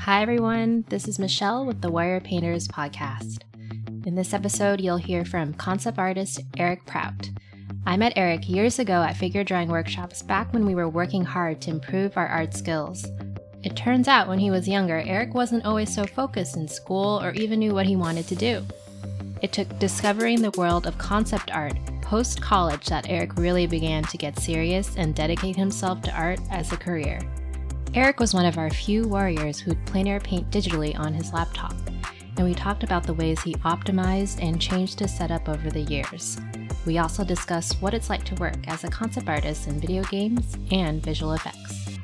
Hi everyone, this is Michelle with the Wire Painters podcast. In this episode, you'll hear from concept artist Eric Prout. I met Eric years ago at figure drawing workshops back when we were working hard to improve our art skills. It turns out when he was younger, Eric wasn't always so focused in school or even knew what he wanted to do. It took discovering the world of concept art post-college that Eric really began to get serious and dedicate himself to art as a career. Eric was one of our few warriors who'd plein-air paint digitally on his laptop, and we talked about the ways he optimized and changed his setup over the years. We also discussed what it's like to work as a concept artist in video games and visual effects.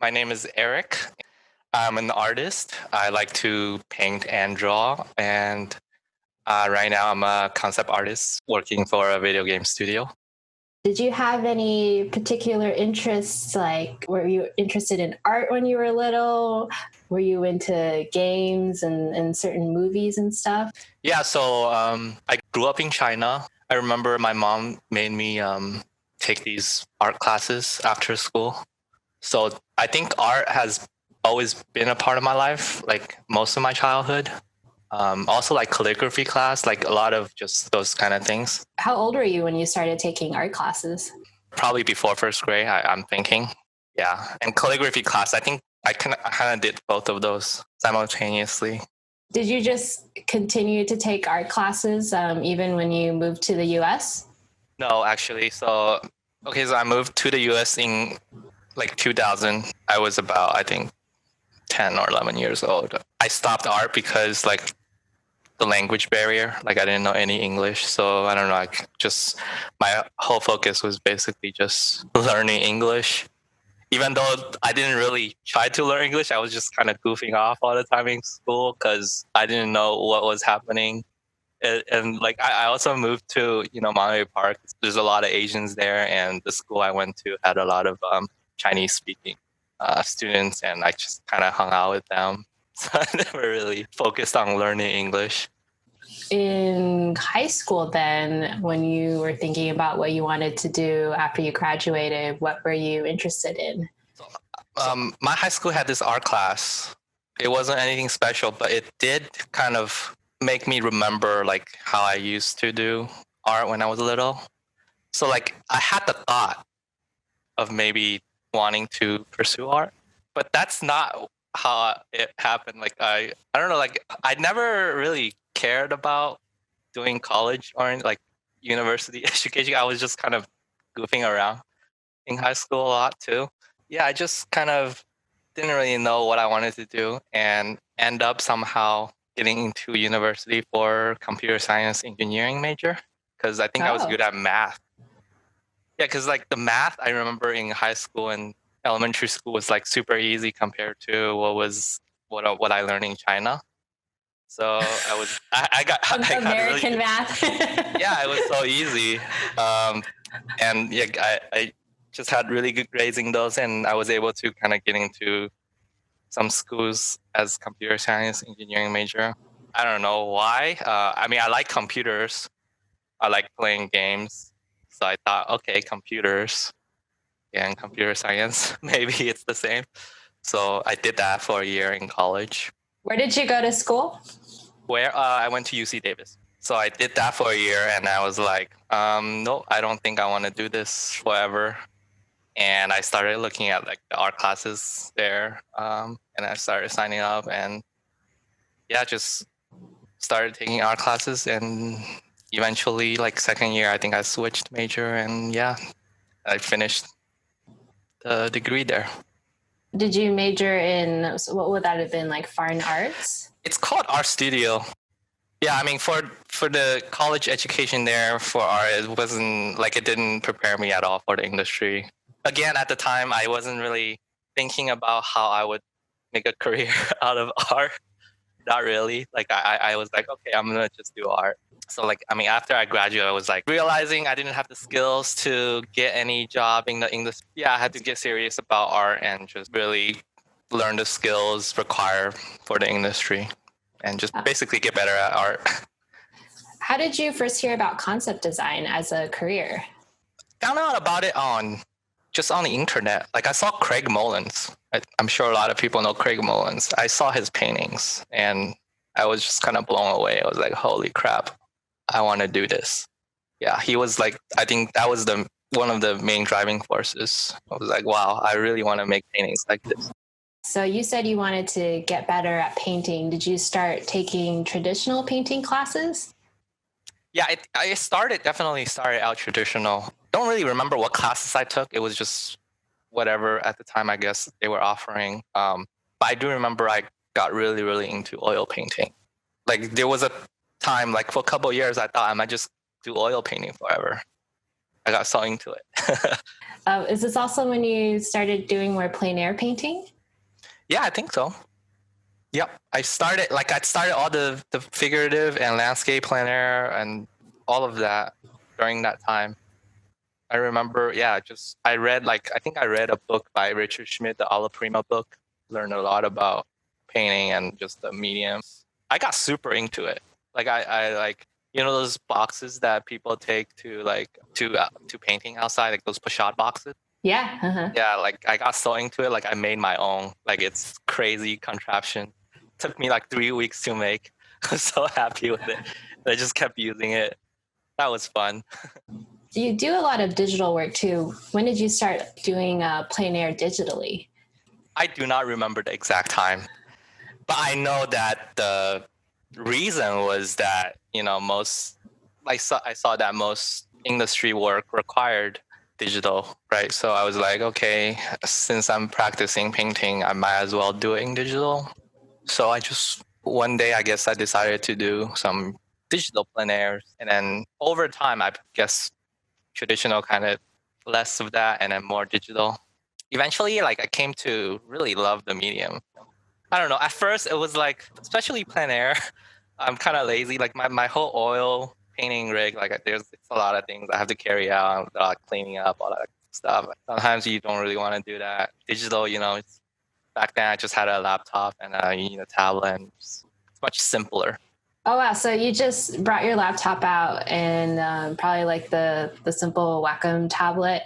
My name is Eric. I'm an artist. I like to paint and draw, and right now I'm a concept artist working for a video game studio. Did you have any particular interests? Like, were you interested in art when you were little? Were you into games and certain movies and stuff? Yeah, so I grew up in China. I remember my mom made me take these art classes after school. So I think art has always been a part of my life, like most of my childhood. Also like calligraphy class, like a lot of just those kind of things. How old were you when you started taking art classes? Probably before first grade, I'm thinking. Yeah, and calligraphy class, I think I kind of did both of those simultaneously. Did you just continue to take art classes even when you moved to the US? No, actually. So I moved to the US in like 2000. I was about, I think, 10 or 11 years old. I stopped art because like the language barrier, like I didn't know any English. So I don't know, like just my whole focus was basically just learning English. Even though I didn't really try to learn English, I was just kind of goofing off all the time in school because I didn't know what was happening. And like I also moved to, Monterey Park. There's a lot of Asians there, and the school I went to had a lot of Chinese speaking students, and I just kind of hung out with them. So I never really focused on learning English. In high school then, when you were thinking about what you wanted to do after you graduated, what were you interested in? My high school had this art class. It wasn't anything special, but it did kind of make me remember like how I used to do art when I was little. So like I had the thought of maybe wanting to pursue art, but that's not how it happened. Like I don't know, like I never really cared about doing college or like university education. I was just kind of goofing around in high school a lot too. Yeah, I just kind of didn't really know what I wanted to do and end up somehow getting into university for computer science engineering major because I think I was good at math. Yeah, because like the math I remember in high school and elementary school was like super easy compared to what I learned in China. So I got American math. Yeah, it was so easy. And yeah, I just had really good grades in those, and I was able to kind of get into some schools as computer science engineering major. I don't know why. I mean, I like computers. I like playing games. So I thought, okay, computers and computer science, maybe it's the same. So I did that for a year in college. Where did you go to school? Where I went to UC Davis. So I did that for a year, and I was like, no, I don't think I want to do this forever. And I started looking at like the art classes there, and I started signing up, and yeah, just started taking art classes, and eventually, like second year, I think I switched major, and yeah, I finished the degree there. Did you major in, what would that have been, like fine arts? It's called Art Studio. Yeah, I mean, for the college education there for art, it wasn't like it didn't prepare me at all for the industry. Again, at the time, I wasn't really thinking about how I would make a career out of art. Not really. Like I was like, okay, I'm gonna just do art. So like, I mean, after I graduated, I was like realizing I didn't have the skills to get any job in the industry. Yeah, I had to get serious about art and just really learn the skills required for the industry and just basically get better at art. How did you first hear about concept design as a career? Found out about it on just on the internet. Like I saw Craig Mullins. I'm sure a lot of people know Craig Mullins. I saw his paintings and I was just kind of blown away. I was like, holy crap, I want to do this. Yeah, he was like, I think that was one of the main driving forces. I was like, wow, I really want to make paintings like this. So you said you wanted to get better at painting. Did you start taking traditional painting classes? Yeah, I definitely started out traditional. Don't really remember what classes I took. It was just whatever at the time, I guess they were offering. But I do remember I got really, really into oil painting. Like there was a time, like for a couple of years, I thought I might just do oil painting forever. I got so into it. Is this also when you started doing more plein-air painting? Yeah, I think so. Yep. I started all the figurative and landscape plein-air and all of that during that time. I remember, I think I read a book by Richard Schmidt, the Alla Prima book. Learned a lot about painting and just the mediums. I got super into it. Like I like, those boxes that people take to painting outside, like those pochade boxes. Yeah. Uh-huh. Yeah, like I got so into it, like I made my own. Like it's crazy contraption. Took me like 3 weeks to make. I was so happy with it. I just kept using it. That was fun. You do a lot of digital work too. When did you start doing plein-air digitally? I do not remember the exact time, but I know that the reason was that I saw that most industry work required digital, right? So I was like, okay, since I'm practicing painting, I might as well do it in digital. So I just one day, I guess I decided to do some digital plein airs, and then over time, I guess traditional kind of less of that, and then more digital. Eventually, like I came to really love the medium. I don't know. At first, it was like, especially plein air. I'm kind of lazy. Like my whole oil painting rig, like it's a lot of things I have to carry out, cleaning up, all that stuff. Sometimes you don't really want to do that. Digital, back then I just had a laptop and you need a tablet, and it's much simpler. Oh wow! So you just brought your laptop out and probably like the simple Wacom tablet,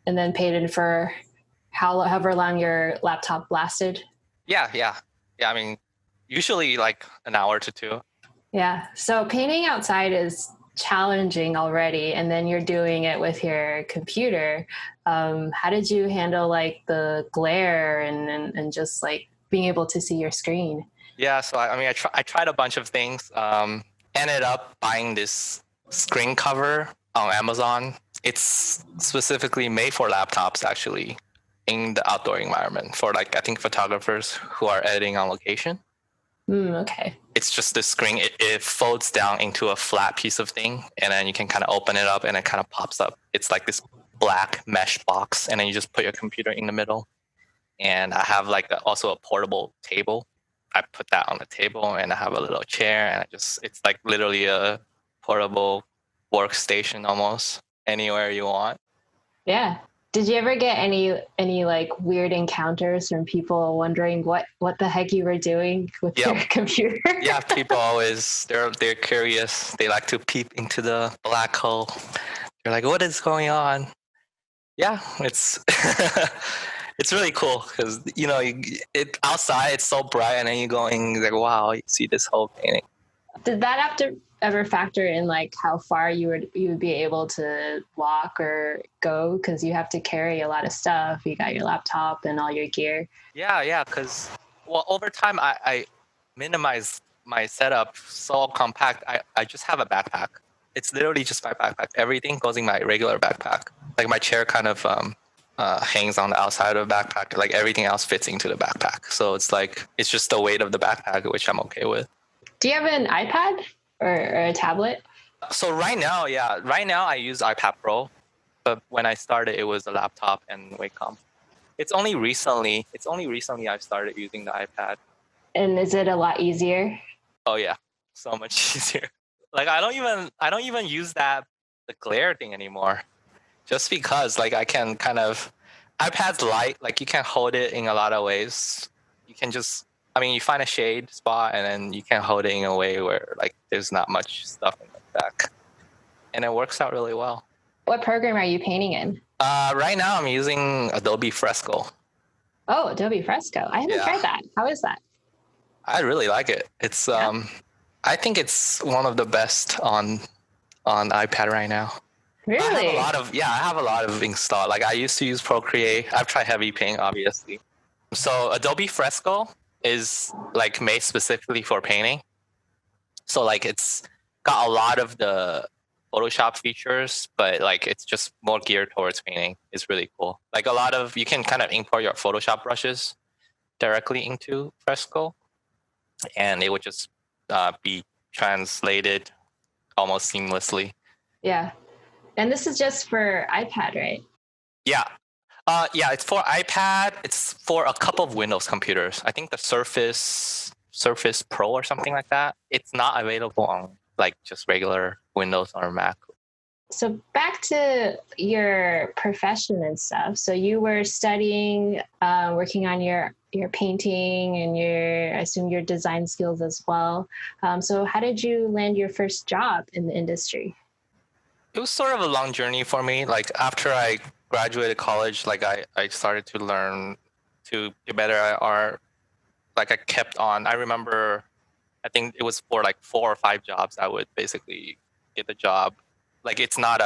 and then painted for however long your laptop lasted. Yeah. I mean, usually like an hour to two. Yeah. So painting outside is challenging already, and then you're doing it with your computer. How did you handle like the glare and just like being able to see your screen? Yeah, so I tried a bunch of things. Ended up buying this screen cover on Amazon. It's specifically made for laptops, actually, in the outdoor environment for I think photographers who are editing on location. Okay. It's just the screen. It folds down into a flat piece of thing, and then you can kind of open it up, and it kind of pops up. It's like this black mesh box, and then you just put your computer in the middle. And I have also a portable table. I put that on the table, and I have a little chair, and it's like literally a portable workstation almost anywhere you want. Yeah. Did you ever get any like weird encounters from people wondering what the heck you were doing with your computer? Yeah, people always they're curious. They like to peep into the black hole. They're like, "What is going on?" Yeah, it's it's really cool because outside it's so bright, and then you go in like, wow, you see this whole painting. Did that have to ever factor in like how far you would be able to walk or go, because you have to carry a lot of stuff? You got your laptop and all your gear. Yeah, because over time I minimized my setup so compact. I just have a backpack. It's literally just my backpack. Everything goes in my regular backpack. Like my chair kind of hangs on the outside of the backpack. Like everything else fits into the backpack. So it's just the weight of the backpack, which I'm okay with. Do you have an iPad or a tablet? So right now I use iPad Pro, but when I started, it was a laptop and Wacom. It's only recently I've started using the iPad. And is it a lot easier? Oh yeah, so much easier. Like I don't even use the glare thing anymore, just because like I can kind of iPad's light. Like you can hold it in a lot of ways. You can you find a shade spot, and then you can hold it in a way where like there's not much stuff in the back, and it works out really well. What program are you painting in? Right now I'm using Adobe Fresco. Oh, Adobe Fresco. I haven't tried that. How is that? I really like it. It's I think it's one of the best on iPad right now. Really? I have a lot of installed. Like I used to use Procreate. I've tried Heavy Paint, obviously. So Adobe Fresco is like made specifically for painting. So like it's got a lot of the Photoshop features, but like it's just more geared towards painting. It's really cool. Like a lot of you can kind of import your Photoshop brushes directly into Fresco, and it would just be translated almost seamlessly. Yeah. And this is just for iPad, right? Yeah. Yeah, it's for iPad. It's for a couple of Windows computers. I think the Surface Pro or something like that. It's not available on like just regular Windows or Mac. So back to your profession and stuff. So you were studying, working on your painting and I assume your design skills as well. So how did you land your first job in the industry? It was sort of a long journey for me. Like after I graduated college, like I started to learn to get better at art. Like I kept on. I remember, I think it was for like 4 or 5 jobs. I would basically get the job. Like it's not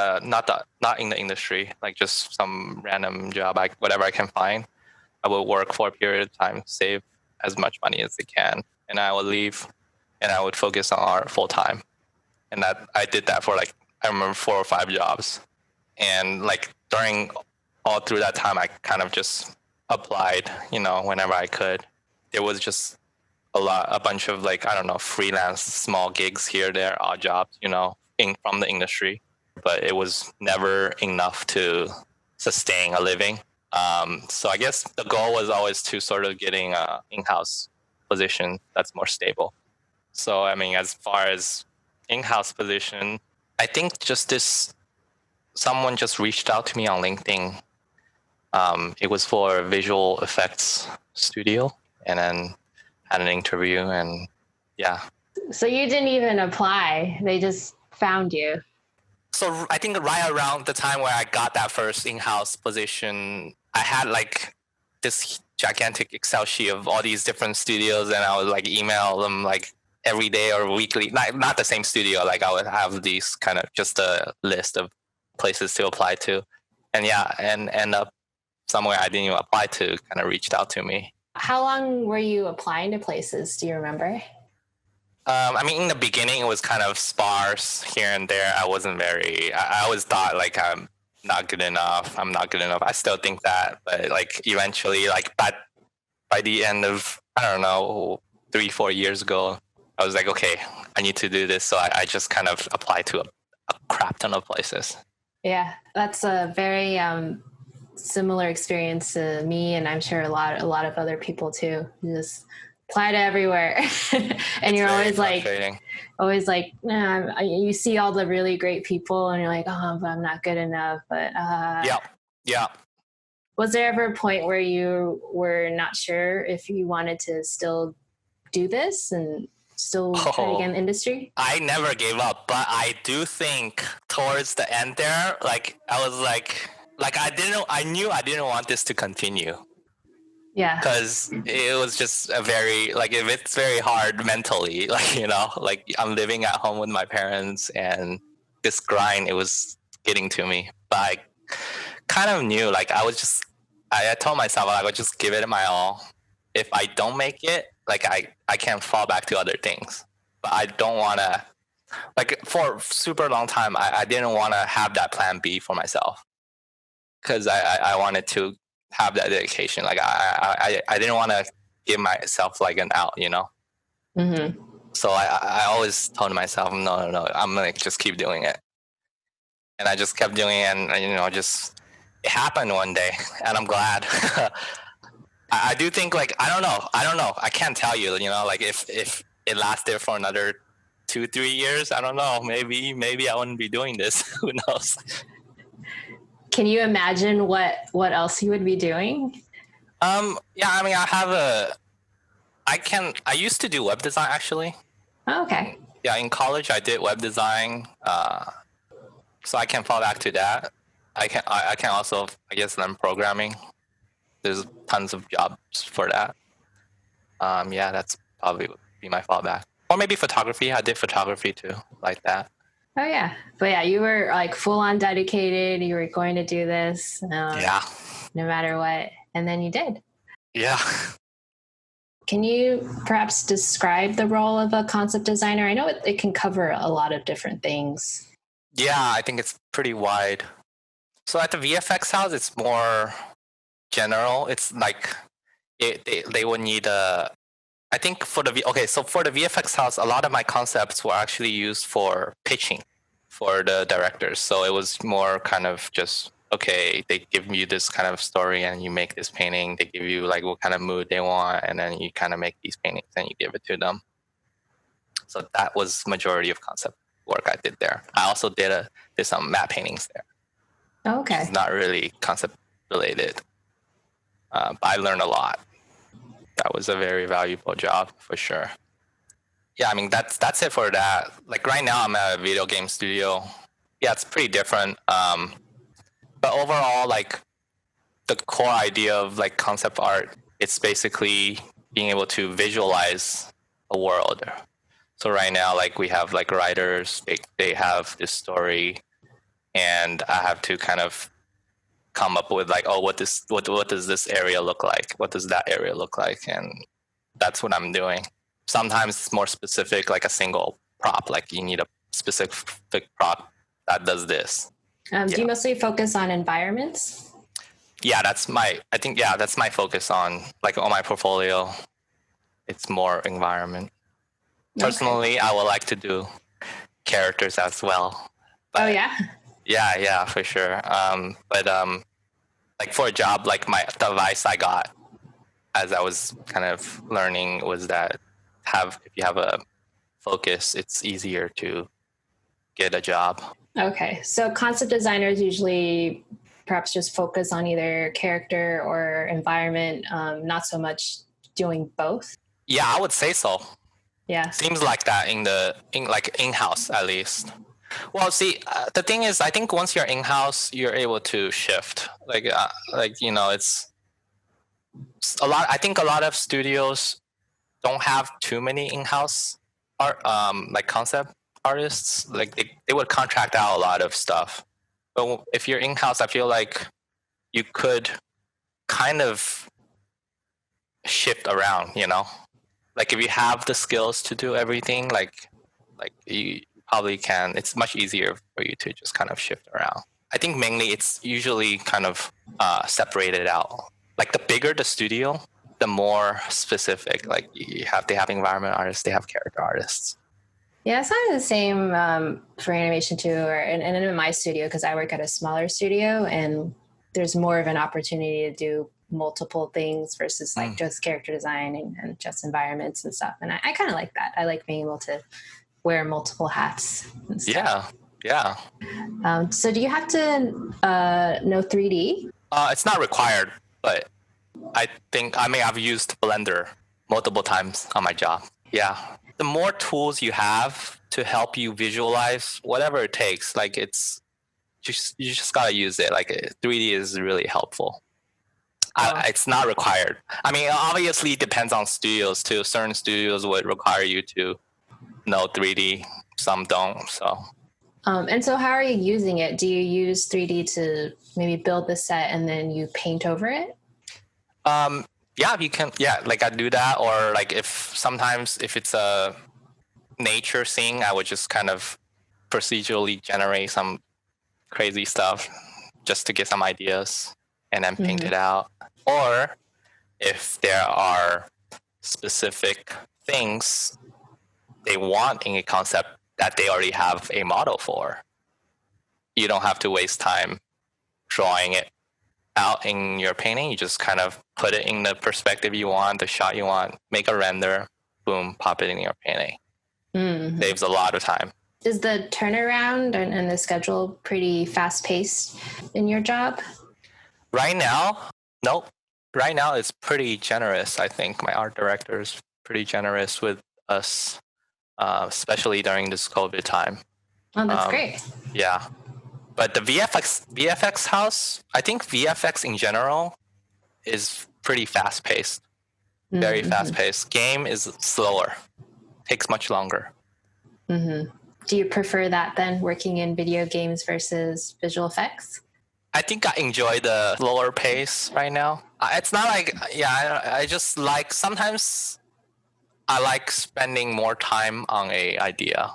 in the industry. Like just some random job. Whatever I can find. I will work for a period of time, save as much money as I can, and I would leave, and I would focus on art full time. And that I did that for like I remember 4 or 5 jobs, and like during all through that time, I kind of just applied, whenever I could. There was just a bunch of like I don't know freelance small gigs here, there, odd jobs, from the industry, but it was never enough to sustain a living. So I guess the goal was always to sort of getting a in-house position that's more stable. So I mean, as far as in-house position, I think someone just reached out to me on LinkedIn. It was for a visual effects studio, and then had an interview, and yeah. So you didn't even apply; they just found you. So I think right around the time where I got that first in-house position, I had like this gigantic Excel sheet of all these different studios, and I would like email them like every day or weekly. Not the same studio. Like I would have these kind of just a list of places to apply to, and end up somewhere I didn't even apply to kind of reached out to me. How long were you applying to places? Do you remember? I mean, in the beginning, it was kind of sparse here and there. I always thought like I'm not good enough. I'm not good enough. I still think that, but like eventually, like by the end of, I don't know, 3-4 years ago, I was like, okay, I need to do this. So I just kind of applied to a crap ton of places. Yeah, that's a very similar experience to me, and I'm sure a lot of other people too. You just apply to everywhere, and you're always like, nah, you see all the really great people, and you're like, oh, but I'm not good enough. But yeah. Was there ever a point where you were not sure if you wanted to still do this and still try to get in the industry? I never gave up, but I do think towards the end there, like I was like I knew I didn't want this to continue. Yeah. Because it was just if it's very hard mentally, like I'm living at home with my parents, and this grind, it was getting to me. But I kind of knew, like I told myself I would just give it my all. If I don't make it, like I can fall back to other things. But I don't want to, like for a super long time, I didn't want to have that plan B for myself. Because I wanted to have that dedication. Like I didn't want to give myself like an out, Mm-hmm. So I always told myself, no, I'm gonna just keep doing it. And I just kept doing it, and just it happened one day, and I'm glad. I do think, like, I don't know. I can't tell you, like if it lasted for another 2-3 years, I don't know. Maybe I wouldn't be doing this. Who knows? Can you imagine what else you would be doing? Yeah, I mean, I used to do web design, actually. Oh, okay. Yeah, in college I did web design, so I can fall back to that. I can also, I guess, learn programming. There's tons of jobs for that. Yeah, that's probably would be my fallback. Or maybe photography. I did photography too, like that. Oh yeah, but yeah, you were like full on dedicated. You were going to do this, Yeah. no matter what, and then you did. Yeah. Can you perhaps describe the role of a concept designer? I know it can cover a lot of different things. Yeah, I think it's pretty wide. So at the VFX house, it's more general. It's like they would need a. I think for the so for the VFX house, a lot of my concepts were actually used for pitching for the directors. So it was more kind of just okay. They give you this kind of story, and you make this painting. They give you like what kind of mood they want, and then you kind of make these paintings and you give it to them. So that was majority of concept work I did there. I also did some matte paintings there. Okay. It's not really concept related, but I learned a lot. That was a very valuable job for sure. Yeah, I mean that's it for that. Like right now, I'm at a video game studio. Yeah, it's pretty different. But overall, like the core idea of like concept art, it's basically being able to visualize a world. So right now, like we have like writers, they have this story, and I have to kind of come up with like, oh, what does this area look like? What does that area look like? And that's what I'm doing. Sometimes it's more specific, like a single prop, like you need a specific prop that does this. Do you mostly focus on environments? Yeah, that's my focus on like on my portfolio. It's more environment. Personally, I would like to do characters as well. But, oh yeah. Yeah, for sure. Like for a job, like the advice I got as I was kind of learning was that if you have a focus, it's easier to get a job. Okay, so concept designers usually perhaps just focus on either character or environment, not so much doing both. Yeah, I would say so. Yeah, seems like that in-house at least. Well, see, the thing is, I think once you're in-house, you're able to shift. It's a lot. I think a lot of studios don't have too many in-house art, like concept artists. Like they would contract out a lot of stuff. But if you're in-house, I feel like you could kind of shift around. Like if you have the skills to do everything, like you probably can. It's much easier for you to just kind of shift around. I think mainly it's usually kind of separated out. Like the bigger the studio, the more specific. Like they have environment artists, they have character artists. Yeah, it's kind of the same for animation too, and in my studio, because I work at a smaller studio, and there's more of an opportunity to do multiple things versus like just character design and just environments and stuff. And I kind of like that. I like being able to wear multiple hats and stuff. Yeah. So do you have to know 3D? It's not required, but I've used Blender multiple times on my job. Yeah. The more tools you have to help you visualize whatever it takes, like you just gotta use it. Like 3D is really helpful. It's not required. I mean, obviously it depends on studios too. Certain studios would require you to know 3D, some don't. So. And so how are you using it? Do you use 3D to maybe build the set and then you paint over it? Yeah, you can. Yeah, like I do that, or like if it's a nature scene, I would just kind of procedurally generate some crazy stuff just to get some ideas and then paint it out. Or if there are specific things they want in a concept that they already have a model for, you don't have to waste time drawing it out in your painting. You just kind of put it in the perspective you want, the shot you want, make a render, boom, pop it in your painting. Saves a lot of time. Is the turnaround and the schedule pretty fast-paced in your job? Right now, nope. Right now, it's pretty generous. I think my art director is pretty generous with us, especially during this COVID time. Oh, that's great. Yeah. But the VFX house, I think VFX in general is pretty fast paced, very fast paced. Game is slower, takes much longer. Mm-hmm. Do you prefer that then, working in video games versus visual effects? I think I enjoy the slower pace right now. It's not like, I just like, sometimes I like spending more time on a idea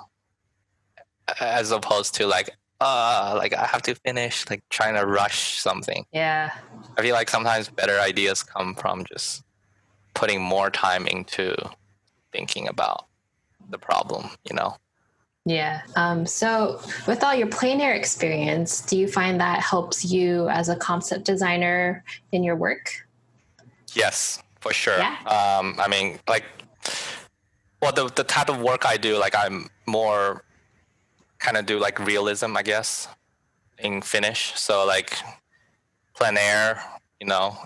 as opposed to like I have to finish, like trying to rush something. Yeah. I feel like sometimes better ideas come from just putting more time into thinking about the problem, you know? Yeah. So with all your plein air experience, do you find that helps you as a concept designer in your work? Yes, for sure. Yeah. I mean, like, well, the type of work I do, like I'm more kind of do like realism, I guess, in finish. So like plein air, you know,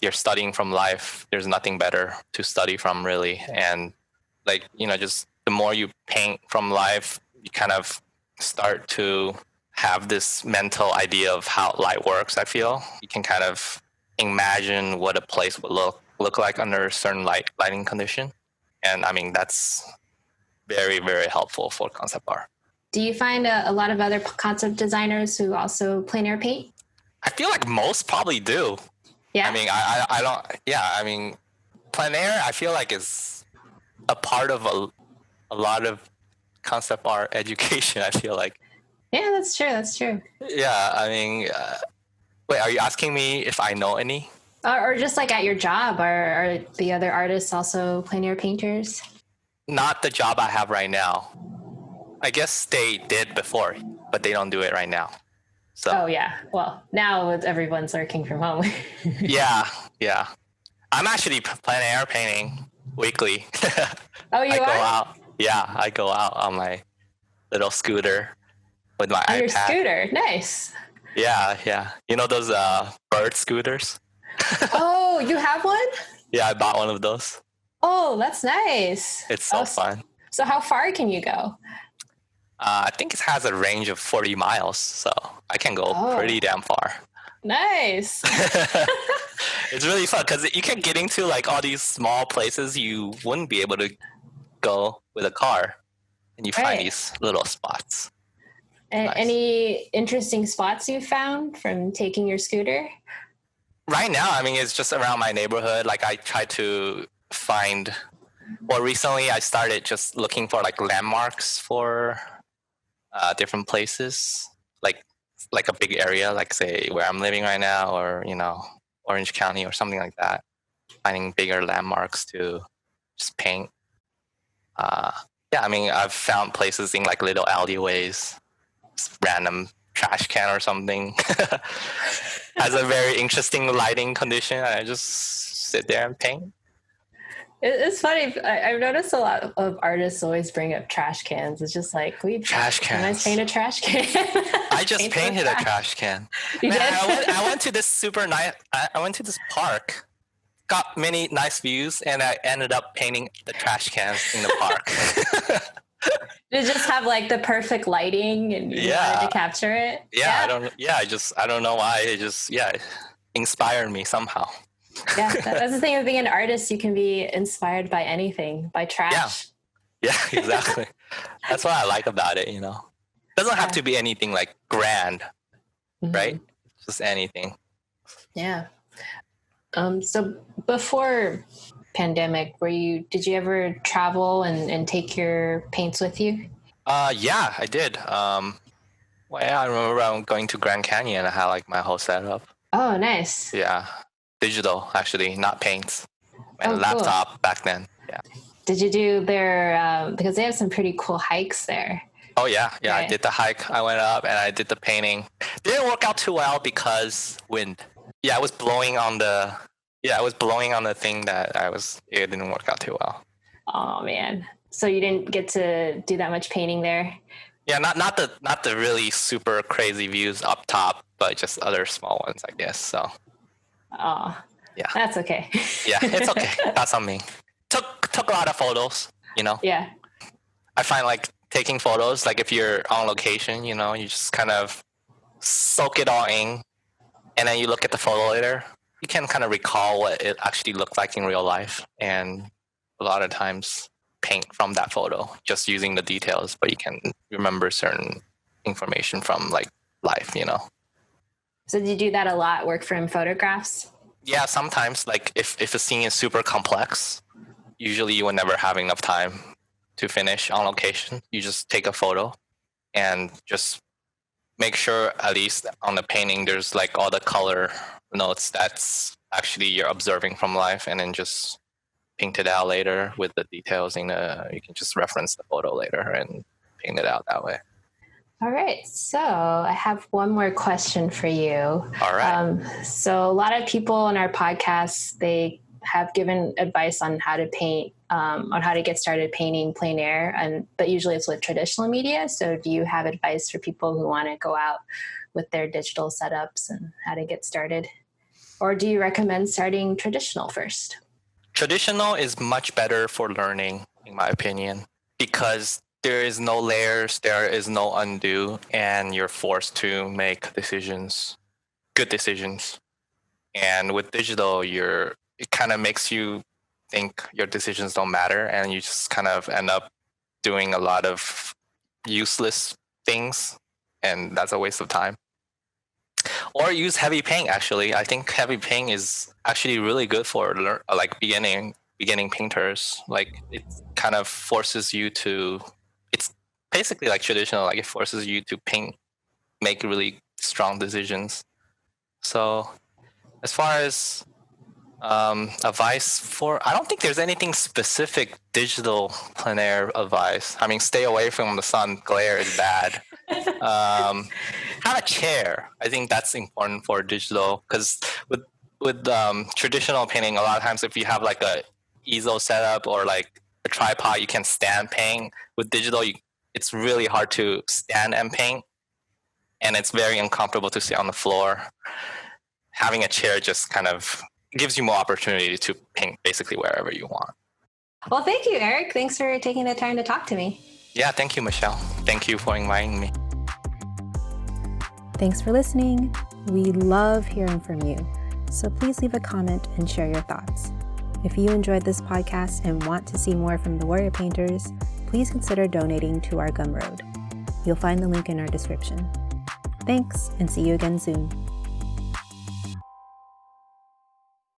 you're studying from life. There's nothing better to study from really. And like, you know, just the more you paint from life, you kind of start to have this mental idea of how light works. I feel you can kind of imagine what a place would look like under a certain lighting condition. And I mean, that's very, very helpful for concept art. Do you find a lot of other concept designers who also plein air paint? I feel like most probably do. Yeah. I mean, I don't, yeah, I mean, plein air, I feel like is a part of a lot of concept art education, I feel like. Yeah, that's true. That's true. Yeah, I mean, wait, are you asking me if I know any? Or just like at your job, are the other artists also plein air painters? Not the job I have right now. I guess they did before, but they don't do it right now. So. Oh yeah. Well, now everyone's working from home. Yeah. I'm actually plein air painting weekly. Oh, you I are? go out. Yeah, I go out on my little scooter with my On iPad. your scooter. Nice. Yeah. You know those bird scooters? Oh, you have one? Yeah, I bought one of those. Oh, that's nice. It's so fun. So how far can you go? I think it has a range of 40 miles, so I can go pretty damn far. Nice. It's really fun because you can get into like all these small places you wouldn't be able to go with a car, and you find these little spots. Nice. Any interesting spots you found from taking your scooter? Right now, I mean, it's just around my neighborhood. Like I try to find, well, recently I started just looking for like landmarks for different places, like a big area, like say where I'm living right now, or you know, Orange County or something like that. Finding bigger landmarks to just paint. Yeah, I mean, I've found places in like little alleyways, random trash can or something. Has a very interesting lighting condition. I just sit there and paint. It's funny. I've noticed a lot of artists always bring up trash cans. It's just like, trash cans. Can I paint a trash can? I just painted a trash can. You did? I went to this super nice. I went to this park, got many nice views, and I ended up painting the trash cans in the park. Did it just have like the perfect lighting, and you wanted to capture it? Yeah, I don't know why. It just inspired me somehow. Yeah, that's the thing of being an artist. You can be inspired by anything, by trash. Yeah, exactly. That's what I like about it, you know. It doesn't have to be anything like grand, right? Just anything. Yeah. So before pandemic, did you ever travel and take your paints with you? Yeah, I did. Well, yeah, I remember I was going to Grand Canyon. I had like my whole setup. Oh, nice. Yeah. Digital, actually, not paints. And a laptop back then. Yeah. Did you do their, because they have some pretty cool hikes there. Oh, yeah. Yeah, right. I did the hike. I went up and I did the painting. Didn't work out too well because wind. Yeah, I was blowing on the thing that it didn't work out too well. Oh, man. So you didn't get to do that much painting there? Yeah, not the really super crazy views up top, but just other small ones, I guess, so. Oh, yeah. That's okay. Yeah, it's okay. That's on me. Took a lot of photos, you know? Yeah. I find like taking photos, like if you're on location, you know, you just kind of soak it all in, and then you look at the photo later, you can kind of recall what it actually looked like in real life. And a lot of times paint from that photo just using the details, but you can remember certain information from like life, you know. So do you do that a lot, work from photographs? Yeah, sometimes like if a scene is super complex, usually you will never have enough time to finish on location. You just take a photo and just make sure at least on the painting there's like all the color notes that's actually you're observing from life, and then just paint it out later with the details in you can just reference the photo later and paint it out that way. All right, so I have one more question for you. All right. So a lot of people on our podcast, they have given advice on how to paint, on how to get started painting plein air, but usually it's with traditional media. So do you have advice for people who want to go out with their digital setups and how to get started? Or do you recommend starting traditional first? Traditional is much better for learning, in my opinion, because there is no layers, there is no undo, and you're forced to make decisions, good decisions. And with digital, it kind of makes you think your decisions don't matter, and you just kind of end up doing a lot of useless things, and that's a waste of time. Or use heavy paint. Actually, I think heavy paint is actually really good for like beginning painters. Like it kind of forces you to. It's basically like traditional. Like it forces you to make really strong decisions. So, as far as advice I don't think there's anything specific digital plein air advice. I mean, stay away from the sun. Glare is bad. Have a chair. I think that's important for digital, because with traditional painting, a lot of times if you have like a easel setup or like a tripod, you can stand paint. With digital, it's really hard to stand and paint, and it's very uncomfortable to sit on the floor. Having a chair just kind of gives you more opportunity to paint basically wherever you want. Well, thank you, Eric. Thanks for taking the time to talk to me. Yeah, thank you, Michelle. Thank you for inviting me. Thanks for listening. We love hearing from you, so please leave a comment and share your thoughts. If you enjoyed this podcast and want to see more from the Warrior Painters, please consider donating to our Gumroad. You'll find the link in our description. Thanks, and see you again soon.